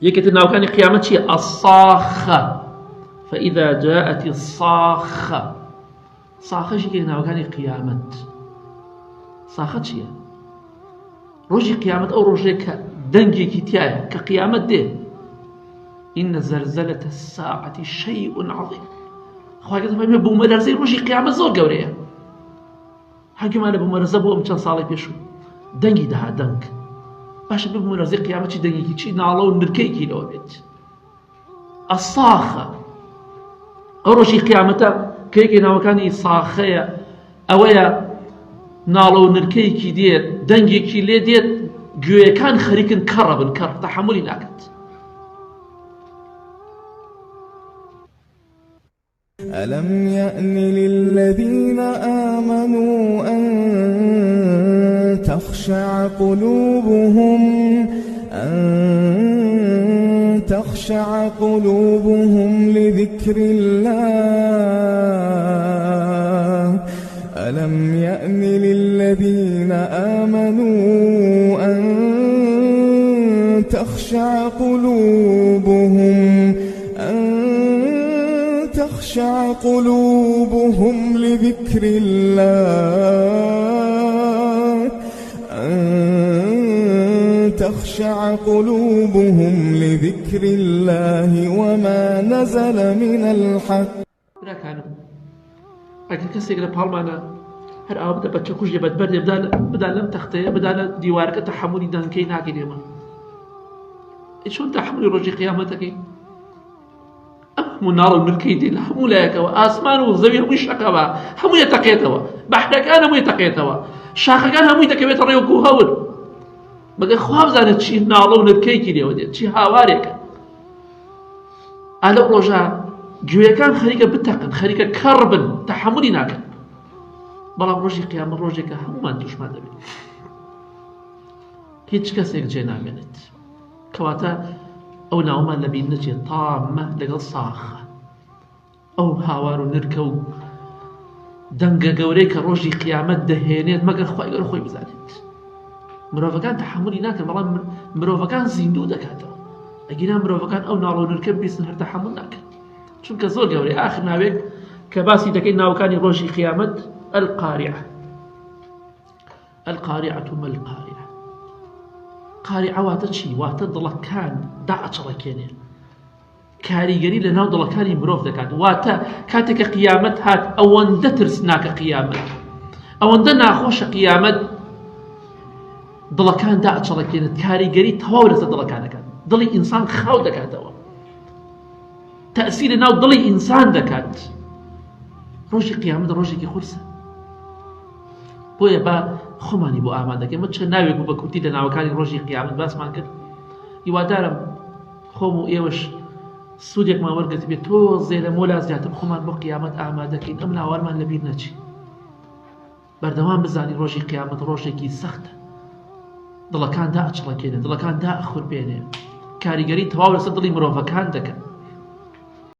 یەکێتر ناوەکانی قیامەت چییە؟ ئەساخە فإذا جاءت الصاخة صاخەش یەکێک ناوەکانی قیامەت. ساخە چییە؟ ڕۆژی قیامەت ئەو ڕۆژەیە کە دەنگێکی تایە کە قیامەت دێ. إن زلزلة الساعة شيء عظيم. خوا گەورە بوومەلەرزەی ڕۆژی قیامەت زۆر گەورەیە. هەرگومانە بوومەلەرزە بۆ ئەم چەند ساڵی پێشوو دەنگی دەها دەنگ. باشە بوومەلەرزەی قیامەتی دەنگێکی چی ناڵە و نرکەیەکی لەوە بێت. ئەساخە ئەو ڕۆژی قیامەتە کە یەکێک ناوەکانی ساخەیە ئەوەیە ناڵە و نرکەیەکی دێت دەنگێکی لێ دێت گوێیەکان خەریکن کەڕە بن کەڕ تەحەمولی ناکات. ألم يأن للذين آمنوا أن تخشع قلوبهم لذكر الله ألم يأن للذين آمنوا أن تخشع قلوبهم لذكر الله وما نزل من الحق. ئەگەر کەسێک لە پاڵمانە هەر ئاوا بدە بەچە کوژێ بەدبەردێ بدا لەم تەختەیە بدا لە دیوارەکە تەحەمولی دەنگەکەی ناکەین ئێمە. چۆن تەحەمولی ڕۆژی قیامەتەکەی؟ هەموو ناڵ و نرکەی دێ لە هەموو لایەکەوە ئاسمان و زەوی هەمووی شەقەوە هەمووی دەتەقێتەوە بەحرەکان هەمووی دەتەقێتەوە شاخەکان هەمووی دەکەوێتە ڕێ وەکوو هەور مەگەر خوا بزانێت چی ناڵە و نرکەیەکی لێوە دێت چی هاوارێکە. ئالە ڕۆژە گوێیەکان خەریکە بتەقن خەریکە کەڕ بن تەحەمولی ناکەن. بەڵام ڕۆژی قیامەت ڕۆژێکە هەمومان تووشمان دەبێت هیچ کەسێک جێ نامێنێت. کەواتە ئەو ناومان لەبین نەچێت تامە لەگەڵ ساخە ئەو هاوار و نرکە و دەنگە گەورەی کە ڕۆژی قیامەت دەهێنێت مەگەر خوای گەورە خۆی بزانێت. مرۆڤەکان تەحەمولی ناکەن بەڵام مرۆڤەکان زیندوو دەکاتەوە. ئەگینا مرۆڤەکان ئەو ناڵە و نرکە بیستن هەر تەحەموڵ ناکەن چونکە زۆر گەورەیە. ئاخر ناوێک کە باسی دەکەین ناوەکانی ڕۆژی قیامەت القارعة. القارعة ما القارعة؟ قارعة واتە چی؟ واتە دڵەکان داعچەڵەکێنێ کاریگەری لە ناو دڵەکانی مرۆڤ دەکات. واتە کاتێککە قیامەت هات ئەوەندە ترسناکە قیامەت ئەوەندە ناخۆشە قیامەت دڵەکان داعچەڵەکێنێت کاریگەری تەواو لەسەر دڵەکانەکان. دڵی ئینسان خاو دەکاتەوە تەئسیر لە ناو دڵی ئینسان دەکات. ڕۆژی قیامەت ڕۆژێکی قورسە. بۆیە با خۆمانی بۆ ئامادەکەین. من چەند ناوێک بوو بە کورتی لە ناوەکانی ڕۆژی قیامەت باسمان کرد. هیوادارم خۆم و ئێوەش سوودێکمان وەرگرت بێت تۆزێ لە مۆلا زیاتر خۆمان بۆ قیامەت ئامادەکەین ئەم ناوارمان لەبیر نەچی. بەردەوام بزانی ڕۆژی قیامەت ڕۆژێکی سەختە. دڵەکان داعچەڵەکێنێ دڵەکان داخورپێنێ کاریگەری تەواو لەسەر دڵی مرۆڤەکان دەکەن.